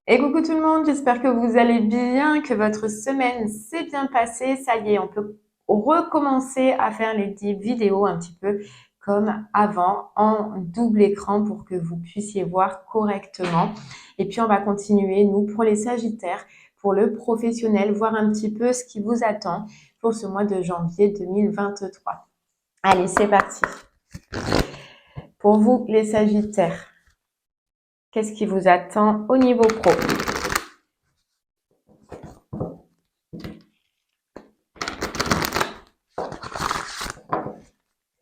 Et coucou tout le monde, j'espère que vous allez bien, que votre semaine s'est bien passée. Ça y est, on peut recommencer à faire les vidéos un petit peu comme avant, en double écran pour que vous puissiez voir correctement. Et puis on va continuer, nous, pour les Sagittaires, pour le professionnel, voir un petit peu ce qui vous attend pour ce mois de janvier 2023. Allez, c'est parti. Pour vous, les Sagittaires, qu'est-ce qui vous attend au niveau pro?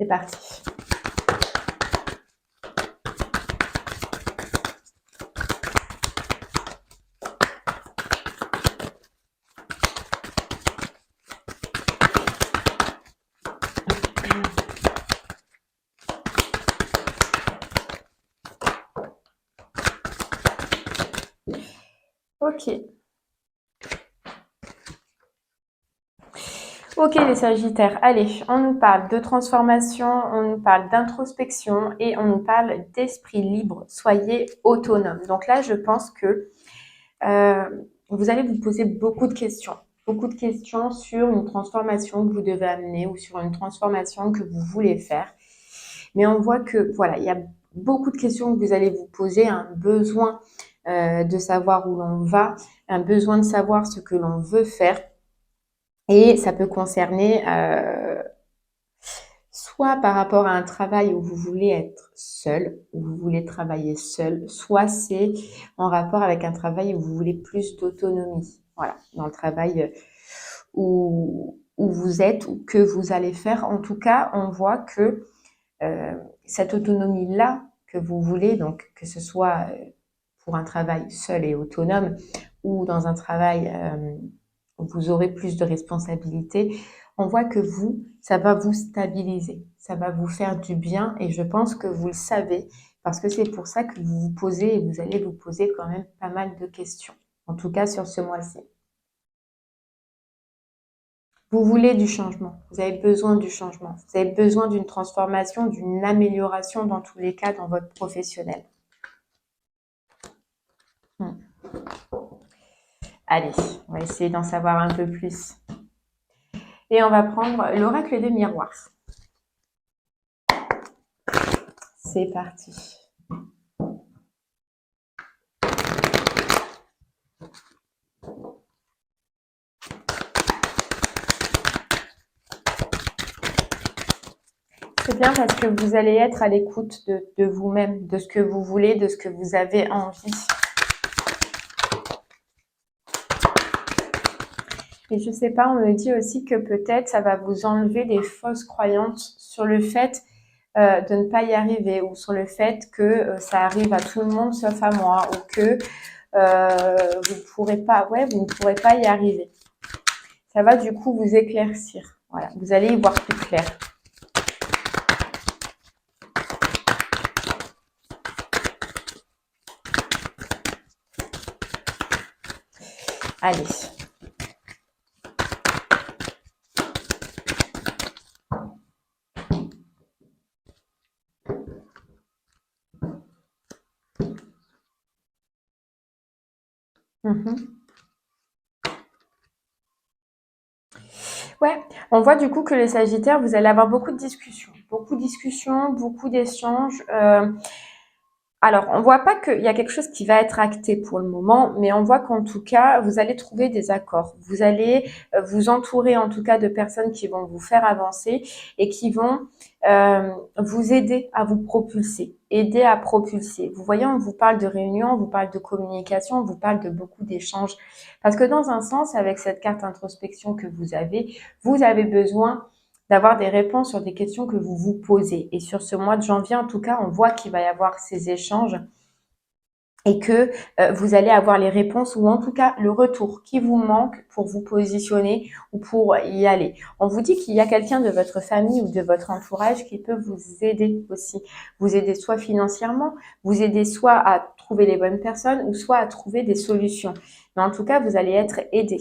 C'est parti. Ok. Ok les Sagittaires, allez, on nous parle de transformation, on nous parle d'introspection et on nous parle d'esprit libre. Soyez autonome. Donc là, je pense que euh, vous allez vous poser beaucoup de questions sur une transformation que vous devez amener ou sur une transformation que vous voulez faire. Mais on voit que voilà, il y a beaucoup de questions que vous allez vous poser, un besoin de savoir où l'on va, un besoin de savoir ce que l'on veut faire. Et ça peut concerner soit par rapport à un travail où vous voulez être seul, où vous voulez travailler seul, soit c'est en rapport avec un travail où vous voulez plus d'autonomie. Voilà, dans le travail où vous êtes ou que vous allez faire. En tout cas, on voit que cette autonomie-là que vous voulez, donc que ce soit pour un travail seul et autonome ou dans un travail où vous aurez plus de responsabilités, on voit que vous, ça va vous stabiliser, ça va vous faire du bien et je pense que vous le savez parce que c'est pour ça que vous vous posez et vous allez vous poser quand même pas mal de questions, en tout cas sur ce mois-ci. Vous voulez du changement, vous avez besoin du changement, vous avez besoin d'une transformation, d'une amélioration dans tous les cas dans votre professionnel. Hmm. Allez, on va essayer d'en savoir un peu plus. Et on va prendre l'oracle des miroirs. C'est parti. C'est bien parce que vous allez être à l'écoute de vous-même, de ce que vous voulez, de ce que vous avez envie. Et je sais pas, on me dit aussi que peut-être ça va vous enlever des fausses croyances sur le fait de ne pas y arriver ou sur le fait que ça arrive à tout le monde sauf à moi ou que vous ne pourrez pas, ouais, vous ne pourrez pas y arriver. Ça va du coup vous éclaircir. Voilà, vous allez y voir plus clair. Allez. Ouais, on voit du coup que les Sagittaires, vous allez avoir beaucoup de discussions, beaucoup d'échanges. Alors, on voit pas qu'il y a quelque chose qui va être acté pour le moment, mais on voit qu'en tout cas, vous allez trouver des accords. Vous allez vous entourer en tout cas de personnes qui vont vous faire avancer et qui vont vous aider à vous propulser, aider à propulser. Vous voyez, on vous parle de réunion, on vous parle de communication, on vous parle de beaucoup d'échanges. Parce que dans un sens, avec cette carte introspection que vous avez besoin d'avoir des réponses sur des questions que vous vous posez. Et sur ce mois de janvier, en tout cas, on voit qu'il va y avoir ces échanges et que vous allez avoir les réponses ou en tout cas le retour qui vous manque pour vous positionner ou pour y aller. On vous dit qu'il y a quelqu'un de votre famille ou de votre entourage qui peut vous aider aussi. Vous aider soit financièrement, vous aider soit à trouver les bonnes personnes ou soit à trouver des solutions. Mais en tout cas, vous allez être aidé.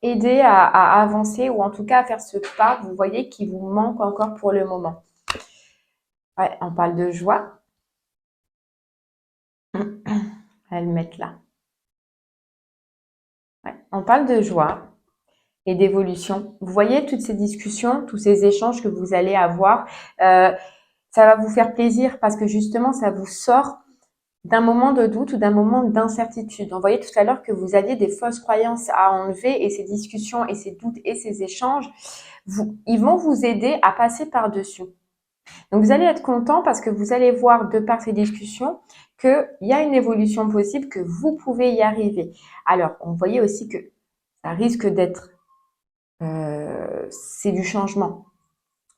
Aider à avancer ou en tout cas à faire ce pas, vous voyez, qui vous manque encore pour le moment. Ouais, on parle de joie. à le mettre là. Ouais. On parle de joie et d'évolution. Vous voyez toutes ces discussions, tous ces échanges que vous allez avoir, ça va vous faire plaisir parce que justement, ça vous sort d'un moment de doute ou d'un moment d'incertitude. On voyait tout à l'heure que vous aviez des fausses croyances à enlever et ces discussions et ces doutes et ces échanges, ils vont vous aider à passer par-dessus. Donc, vous allez être content parce que vous allez voir de par ces discussions qu'il y a une évolution possible, que vous pouvez y arriver. Alors, on voyait aussi que ça risque d'être, c'est du changement.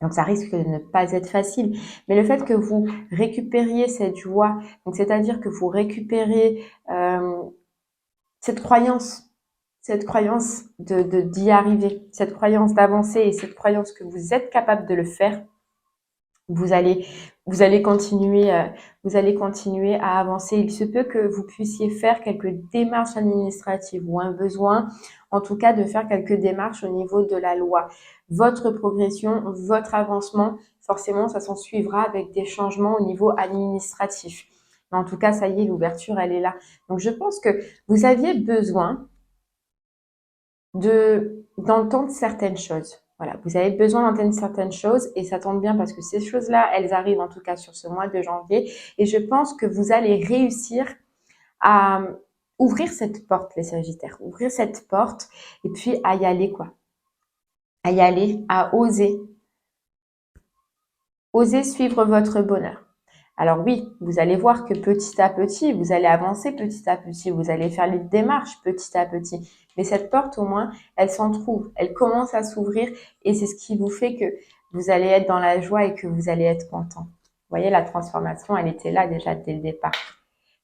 Donc, ça risque de ne pas être facile. Mais le fait que vous récupériez cette joie, donc c'est-à-dire que vous récupérez cette croyance d'y arriver, cette croyance d'avancer et cette croyance que vous êtes capable de le faire, vous allez, vous allez continuer à avancer. Il se peut que vous puissiez faire quelques démarches administratives ou un besoin, en tout cas, de faire quelques démarches au niveau de la loi. Votre progression, votre avancement, forcément, ça s'en suivra avec des changements au niveau administratif. Mais en tout cas, ça y est, l'ouverture, elle est là. Donc, je pense que vous aviez besoin d'entendre certaines choses. Voilà, vous avez besoin d'entendre certaines choses et ça tombe bien parce que ces choses-là, elles arrivent en tout cas sur ce mois de janvier et je pense que vous allez réussir à ouvrir cette porte, les Sagittaires, ouvrir cette porte et puis à y aller quoi, à y aller, à oser suivre votre bonheur. Alors oui, vous allez voir que petit à petit, vous allez avancer petit à petit, vous allez faire les démarches petit à petit. Mais cette porte, au moins, elle s'en trouve, elle commence à s'ouvrir et c'est ce qui vous fait que vous allez être dans la joie et que vous allez être content. Vous voyez, la transformation, elle était là déjà dès le départ.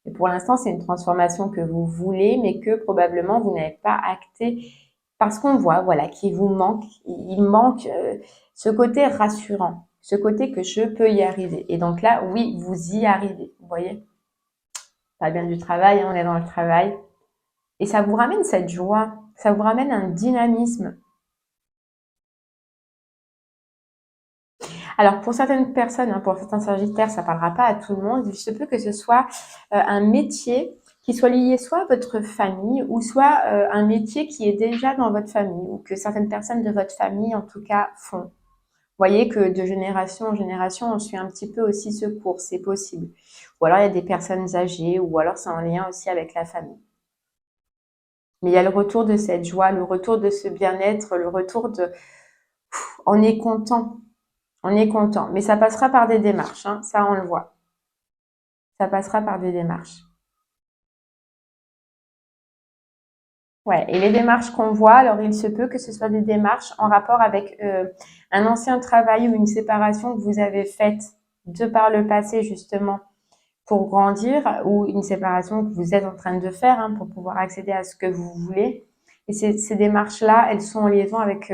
Et pour l'instant, c'est une transformation que vous voulez, mais que probablement vous n'avez pas acté parce qu'on voit, voilà, qu'il vous manque, il manque ce côté rassurant, ce côté que je peux y arriver. Et donc là, oui, vous y arrivez. Vous voyez, pas bien du travail, hein, on est dans le travail. Et ça vous ramène cette joie, ça vous ramène un dynamisme. Alors pour certaines personnes, hein, pour certains sagittaires, ça parlera pas à tout le monde. Il se peut que ce soit un métier qui soit lié soit à votre famille ou soit un métier qui est déjà dans votre famille ou que certaines personnes de votre famille en tout cas font. Vous voyez que de génération en génération, on suit un petit peu aussi ce cours, c'est possible. Ou alors il y a des personnes âgées ou alors c'est en lien aussi avec la famille. Mais il y a le retour de cette joie, le retour de ce bien-être, le retour de... On est content. On est content, mais ça passera par des démarches, hein, ça on le voit. Ça passera par des démarches. Ouais, et les démarches qu'on voit, alors il se peut que ce soit des démarches en rapport avec un ancien travail ou une séparation que vous avez faite de par le passé justement pour grandir ou une séparation que vous êtes en train de faire hein, pour pouvoir accéder à ce que vous voulez. Et ces démarches-là, elles sont en liaison avec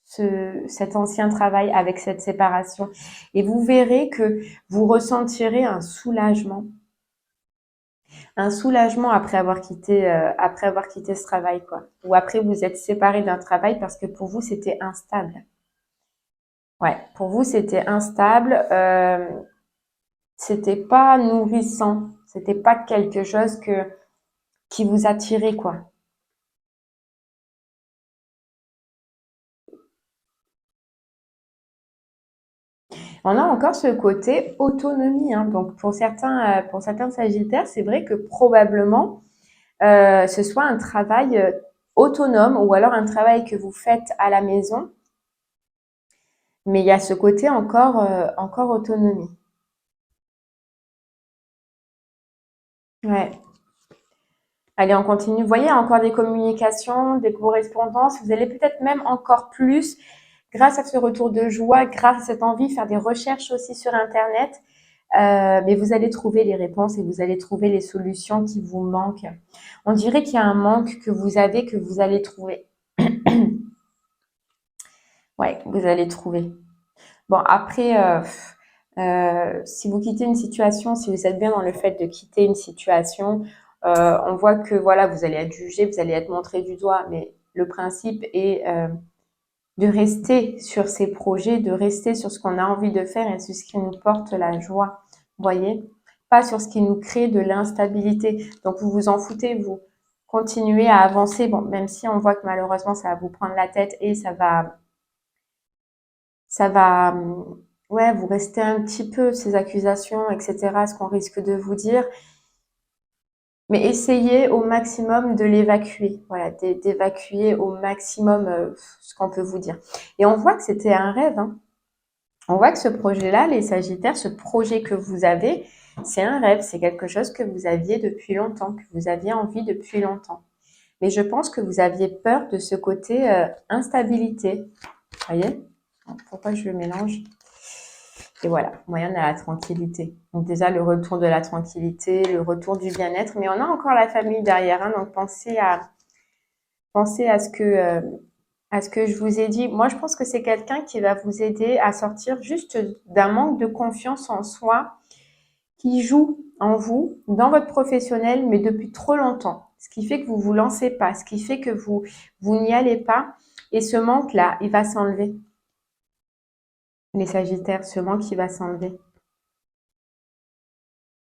cet ancien travail, avec cette séparation. Et vous verrez que vous ressentirez un soulagement après avoir quitté ce travail, quoi. Ou après vous êtes séparé d'un travail parce que pour vous c'était instable. Ouais, pour vous c'était instable, c'était pas nourrissant, c'était pas quelque chose qui vous attirait, quoi. On a encore ce côté autonomie, hein. Donc pour certains Sagittaires, c'est vrai que probablement ce soit un travail autonome ou alors un travail que vous faites à la maison, mais il y a ce côté encore autonomie. Ouais. Allez, on continue. Vous voyez, encore des communications, des correspondances. Vous allez peut-être même encore plus, grâce à ce retour de joie, grâce à cette envie, faire des recherches aussi sur Internet. Mais vous allez trouver les réponses et vous allez trouver les solutions qui vous manquent. On dirait qu'il y a un manque que vous avez, que vous allez trouver. Ouais, vous allez trouver. Bon, après, si vous quittez une situation, si vous êtes bien dans le fait de quitter une situation, on voit que voilà, vous allez être jugé, vous allez être montré du doigt, mais le principe est de rester sur ses projets, de rester sur ce qu'on a envie de faire et sur ce qui nous porte la joie. Vous voyez? pas sur ce qui nous crée de l'instabilité. Donc, vous vous en foutez, vous continuez à avancer. Bon, même si on voit que malheureusement, ça va vous prendre la tête et ça va, ouais, vous restez un petit peu ces accusations, etc., ce qu'on risque de vous dire. Mais essayez au maximum de l'évacuer, voilà, d'évacuer au maximum ce qu'on peut vous dire. Et on voit que c'était un rêve, hein. On voit que ce projet-là, les Sagittaires, ce projet que vous avez, c'est un rêve, c'est quelque chose que vous aviez depuis longtemps, que vous aviez envie depuis longtemps. Mais je pense que vous aviez peur de ce côté instabilité. Vous voyez? Pourquoi je le mélange? Et voilà, moyen de la tranquillité. Donc déjà, le retour de la tranquillité, le retour du bien-être. Mais on a encore la famille derrière, hein, donc pensez à ce que je vous ai dit. Moi, je pense que c'est quelqu'un qui va vous aider à sortir juste d'un manque de confiance en soi qui joue en vous, dans votre professionnel, mais depuis trop longtemps. Ce qui fait que vous vous lancez pas, ce qui fait que vous n'y allez pas. Et ce manque-là, il va s'enlever. Les Sagittaires, ce manque, il va s'enlever.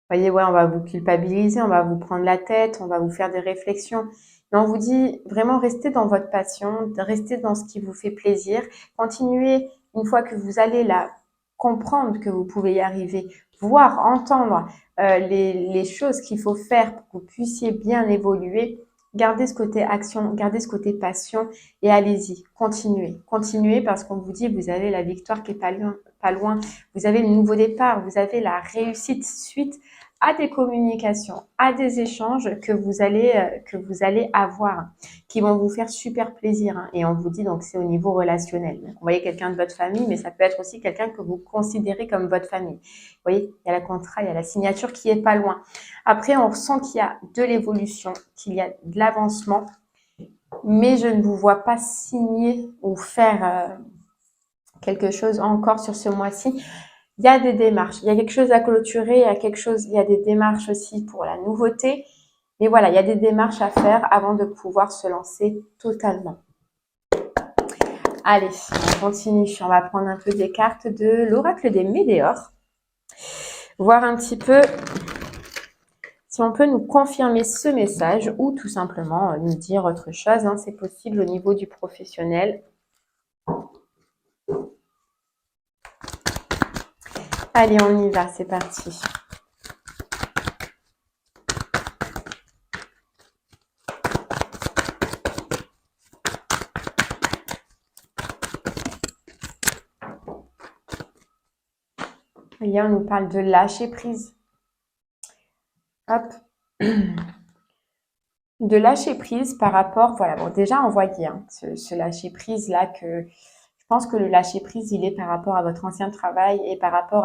Voyez, ouais, on va vous culpabiliser, on va vous prendre la tête, on va vous faire des réflexions. Mais on vous dit vraiment restez dans votre passion, restez dans ce qui vous fait plaisir. Continuez une fois que vous allez là comprendre que vous pouvez y arriver, voir, entendre les choses qu'il faut faire pour que vous puissiez bien évoluer. Gardez ce côté action, gardez ce côté passion et allez-y, continuez. Continuez parce qu'on vous dit vous avez la victoire qui est pas loin, pas loin. Vous avez le nouveau départ, vous avez la réussite suite à des communications, à des échanges que vous allez avoir, qui vont vous faire super plaisir, hein. Et on vous dit donc c'est au niveau relationnel. Donc, vous voyez quelqu'un de votre famille, mais ça peut être aussi quelqu'un que vous considérez comme votre famille. Vous voyez, il y a le contrat, il y a la signature qui est pas loin. Après, on ressent qu'il y a de l'évolution, qu'il y a de l'avancement, mais je ne vous vois pas signer ou faire quelque chose encore sur ce mois-ci. Il y a des démarches, il y a quelque chose à clôturer, il y a des démarches aussi pour la nouveauté. Mais voilà, il y a des démarches à faire avant de pouvoir se lancer totalement. Allez, on continue. On va prendre un peu des cartes de l'oracle des Médéors. Voir un petit peu si on peut nous confirmer ce message ou tout simplement nous dire autre chose, hein. C'est possible au niveau du professionnel. Allez, on y va, c'est parti. Voyez, on nous parle de lâcher prise. Hop. De lâcher prise par rapport, voilà, bon, déjà on voyait hein, ce lâcher prise là que je pense que le lâcher prise il est par rapport à votre ancien travail et par rapport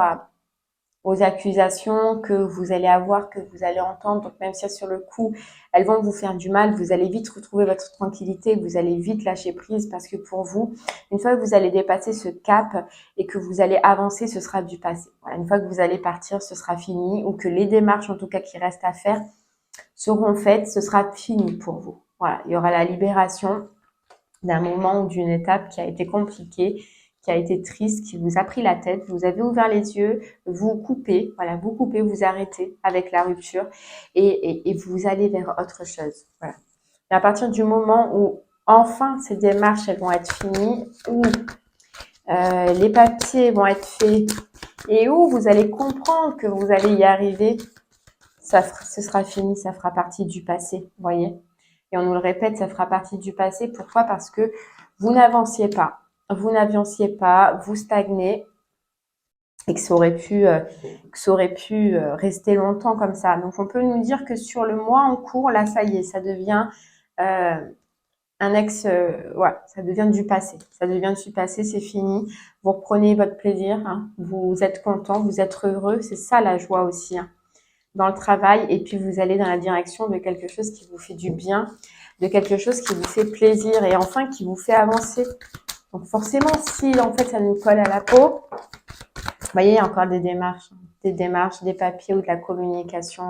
aux accusations que vous allez avoir, que vous allez entendre. Donc même si sur le coup elles vont vous faire du mal, vous allez vite retrouver votre tranquillité, vous allez vite lâcher prise parce que pour vous, une fois que vous allez dépasser ce cap et que vous allez avancer, ce sera du passé. Voilà, une fois que vous allez partir, ce sera fini ou que les démarches en tout cas qui restent à faire seront faites, ce sera fini pour vous. Voilà, il y aura la libération d'un moment ou d'une étape qui a été compliquée, qui a été triste, qui vous a pris la tête, vous avez ouvert les yeux, vous coupez, voilà, vous coupez, vous arrêtez avec la rupture et vous allez vers autre chose. Voilà. Et à partir du moment où enfin ces démarches elles vont être finies, où les papiers vont être faits et où vous allez comprendre que vous allez y arriver, ce sera fini, ça fera partie du passé, vous voyez. Et on nous le répète, ça fera partie du passé. Pourquoi? Parce que vous n'avanciez pas. Vous n'avanciez pas, vous stagnez et que ça aurait pu rester longtemps comme ça. Donc, on peut nous dire que sur le mois en cours, là, ça y est, ça devient ouais, ça devient du passé. Ça devient du passé, c'est fini. Vous reprenez votre plaisir, hein. Vous êtes content, vous êtes heureux. C'est ça la joie aussi, hein, dans le travail et puis vous allez dans la direction de quelque chose qui vous fait du bien, de quelque chose qui vous fait plaisir et enfin qui vous fait avancer. Donc forcément, si en fait ça nous colle à la peau, vous voyez, il y a encore des démarches, des papiers ou de la communication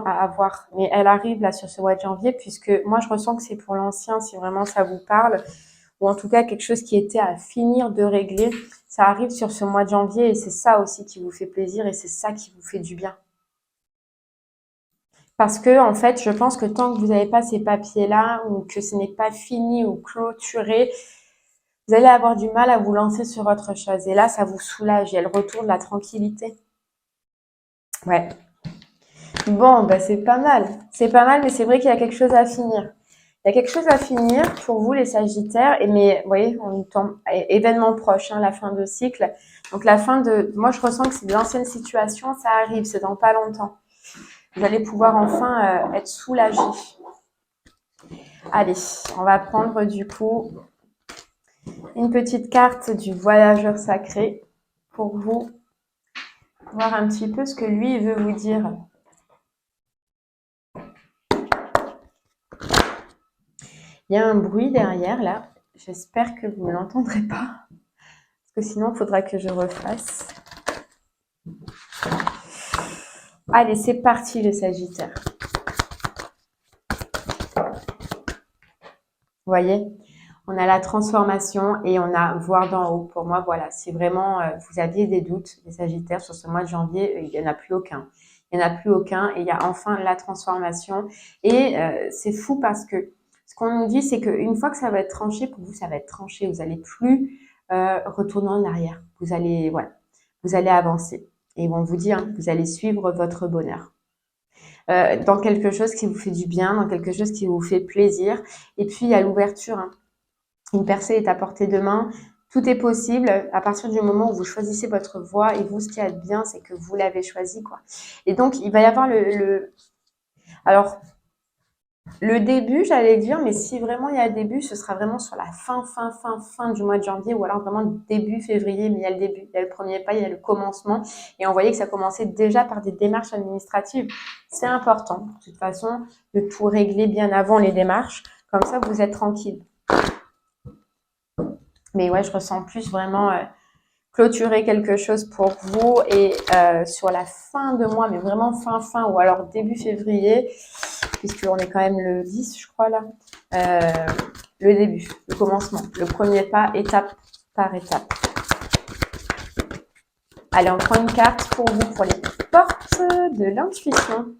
à avoir. Mais elle arrive là sur ce mois de janvier puisque moi je ressens que c'est pour l'ancien, si vraiment ça vous parle. ou en tout cas quelque chose qui était à finir de régler, ça arrive sur ce mois de janvier et c'est ça aussi qui vous fait plaisir et c'est ça qui vous fait du bien. Parce que, en fait, je pense que tant que vous n'avez pas ces papiers-là ou que ce n'est pas fini ou clôturé, vous allez avoir du mal à vous lancer sur autre chose. Et là, ça vous soulage. Il y a le retour de la tranquillité. Ouais. Bon, bah, c'est pas mal. C'est pas mal, mais c'est vrai qu'il y a quelque chose à finir. Il y a quelque chose à finir pour vous, les Sagittaires. Et mais, vous voyez, on tombe événement proche, hein, la fin de cycle. Donc, la fin de, moi, je ressens que c'est de l'ancienne situation. Ça arrive, c'est dans pas longtemps. Vous allez pouvoir enfin être soulagé. Allez, on va prendre du coup une petite carte du voyageur sacré pour vous voir un petit peu ce que lui veut vous dire. Il y a un bruit derrière là. J'espère que vous ne l'entendrez pas. Parce que sinon, il faudra que je refasse. Allez, c'est parti les Sagittaires. Vous voyez, on a la transformation et on a voir d'en haut. Pour moi, voilà, si vraiment vous aviez des doutes, les Sagittaires, sur ce mois de janvier, il n'y en a plus aucun. Il n'y en a plus aucun et il y a enfin la transformation. Et c'est fou parce que ce qu'on nous dit, c'est qu'une fois que ça va être tranché, pour vous, ça va être tranché. Vous n'allez plus retourner en arrière. Vous allez, voilà, vous allez avancer. Et on vous dit, hein, vous allez suivre votre bonheur. Dans quelque chose qui vous fait du bien, dans quelque chose qui vous fait plaisir. Et puis, il y a l'ouverture. Hein. Une percée est à portée de main. Tout est possible à partir du moment où vous choisissez votre voie. Et vous, ce qui est bien, c'est que vous l'avez choisi, quoi. Et donc, il va y avoir alors, le début, j'allais dire, mais si vraiment il y a un début, ce sera vraiment sur la fin du mois de janvier ou alors vraiment début février, mais il y a le début, il y a le premier pas, il y a le commencement. Et on voyait que ça commençait déjà par des démarches administratives. C'est important, de toute façon, de tout régler bien avant les démarches. Comme ça, vous êtes tranquille. Mais ouais, je ressens plus vraiment clôturer quelque chose pour vous et sur la fin de mois, mais vraiment fin, ou alors début février, puisqu'on est quand même le 10, je crois, là. Le début, le commencement, le premier pas, étape par étape. Allez, on prend une carte pour vous, pour les portes de l'intuition.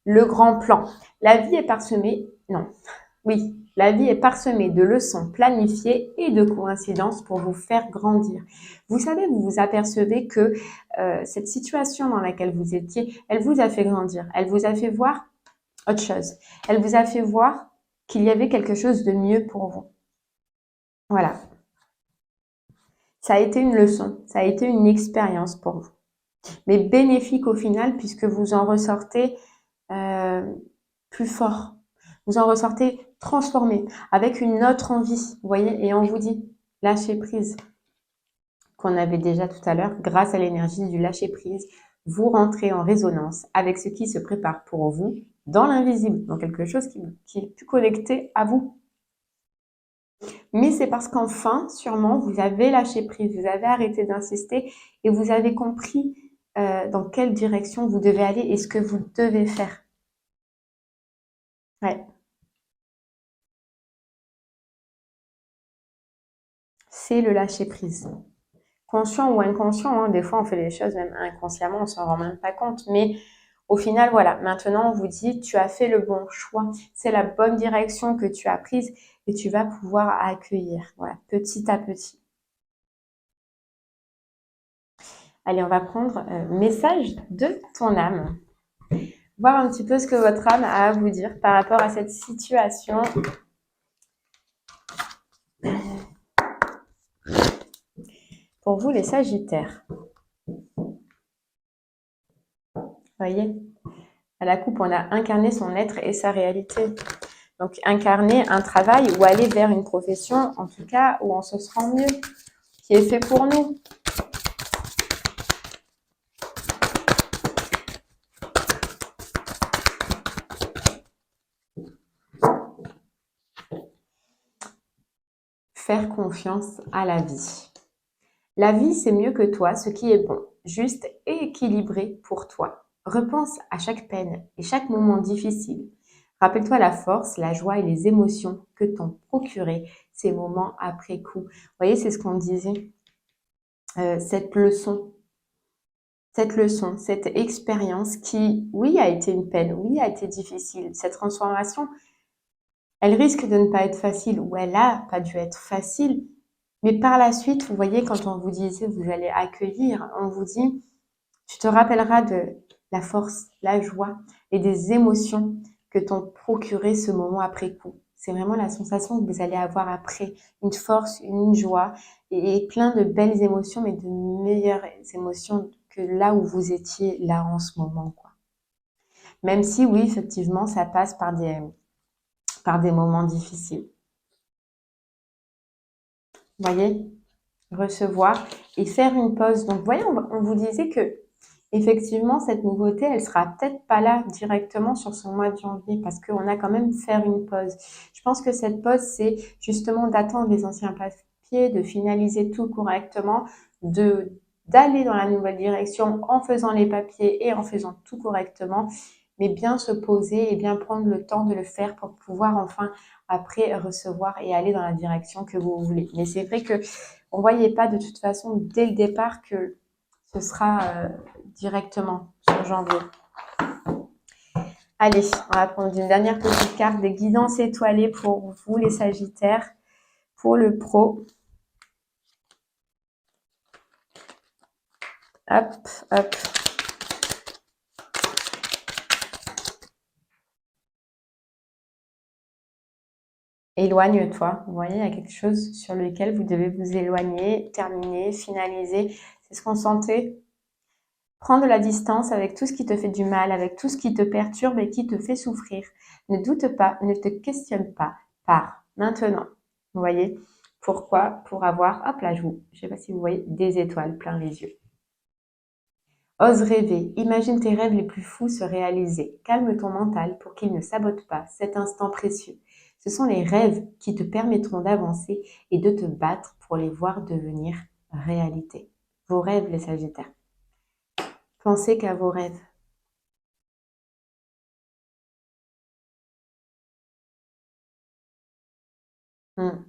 Le grand plan. La vie est parsemée, non, oui, la vie est parsemée de leçons planifiées et de coïncidences pour vous faire grandir. Vous savez, vous vous apercevez que cette situation dans laquelle vous étiez, elle vous a fait grandir. Elle vous a fait voir autre chose. Elle vous a fait voir qu'il y avait quelque chose de mieux pour vous. Voilà. Ça a été une leçon, ça a été une expérience pour vous. Mais bénéfique au final puisque vous en ressortez plus fort. Vous en ressortez transformé, avec une autre envie, vous voyez, et on vous dit, lâcher prise, qu'on avait déjà tout à l'heure, grâce à l'énergie du lâcher prise, vous rentrez en résonance avec ce qui se prépare pour vous dans l'invisible, dans quelque chose qui est plus connecté à vous. Mais c'est parce qu'enfin, sûrement, vous avez lâché prise, vous avez arrêté d'insister et vous avez compris dans quelle direction vous devez aller et ce que vous devez faire. Ouais. C'est le lâcher prise. Conscient ou inconscient, hein, des fois on fait les choses même inconsciemment, on s'en rend même pas compte. Mais au final, voilà, maintenant on vous dit, tu as fait le bon choix, c'est la bonne direction que tu as prise et tu vas pouvoir accueillir, voilà, petit à petit. Allez, on va prendre message de ton âme. Voir un petit peu ce que votre âme a à vous dire par rapport à cette situation. Pour vous, les Sagittaires. Voyez, à la coupe, on a incarné son être et sa réalité. Donc, incarner un travail ou aller vers une profession, en tout cas, où on se sent mieux, qui est fait pour nous. Faire confiance à la vie. La vie, c'est mieux que toi, ce qui est bon, juste et équilibré pour toi. Repense à chaque peine et chaque moment difficile. Rappelle-toi la force, la joie et les émotions que t'ont procuré ces moments après coup. Vous voyez, c'est ce qu'on disait, cette leçon, cette expérience qui, oui, a été une peine, oui, a été difficile. Cette transformation, elle risque de ne pas être facile, ou elle a pas dû être facile. Mais par la suite, vous voyez, quand on vous disait, vous allez accueillir, on vous dit, tu te rappelleras de la force, la joie et des émotions que t'ont procuré ce moment après coup. C'est vraiment la sensation que vous allez avoir après, une force, une joie et plein de belles émotions, mais de meilleures émotions que là où vous étiez là en ce moment, quoi. Même si oui, effectivement, ça passe par des moments difficiles. Vous voyez, recevoir et faire une pause. Donc, vous voyez, on vous disait que effectivement, cette nouveauté, elle sera peut-être pas là directement sur ce mois de janvier parce qu'on a quand même faire une pause. Je pense que cette pause, c'est justement d'attendre les anciens papiers, de finaliser tout correctement, de d'aller dans la nouvelle direction en faisant les papiers et en faisant tout correctement, mais bien se poser et bien prendre le temps de le faire pour pouvoir enfin après recevoir et aller dans la direction que vous voulez. Mais c'est vrai que on voyait pas de toute façon dès le départ que ce sera directement sur janvier. Allez, on va prendre une dernière petite carte des guidances étoilées pour vous les Sagittaires, pour le pro. Hop, hop. Éloigne-toi. Vous voyez, il y a quelque chose sur lequel vous devez vous éloigner, terminer, finaliser. C'est ce qu'on sentait. Prendre de la distance avec tout ce qui te fait du mal, avec tout ce qui te perturbe et qui te fait souffrir. Ne doute pas, ne te questionne pas. Pars maintenant. Vous voyez? Pourquoi? Pour avoir, hop là, je ne sais pas si vous voyez, des étoiles plein les yeux. Ose rêver, imagine tes rêves les plus fous se réaliser. Calme ton mental pour qu'il ne sabote pas cet instant précieux. Ce sont les rêves qui te permettront d'avancer et de te battre pour les voir devenir réalité. Vos rêves, les Sagittaires. Pensez qu'à vos rêves. Hmm.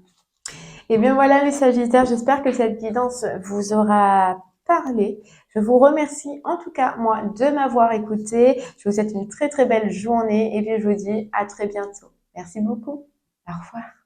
Et bien voilà les Sagittaires, j'espère que cette guidance vous aura parlé. Je vous remercie en tout cas moi de m'avoir écouté. Je vous souhaite une très très belle journée et puis je vous dis à très bientôt. Merci beaucoup. Au revoir.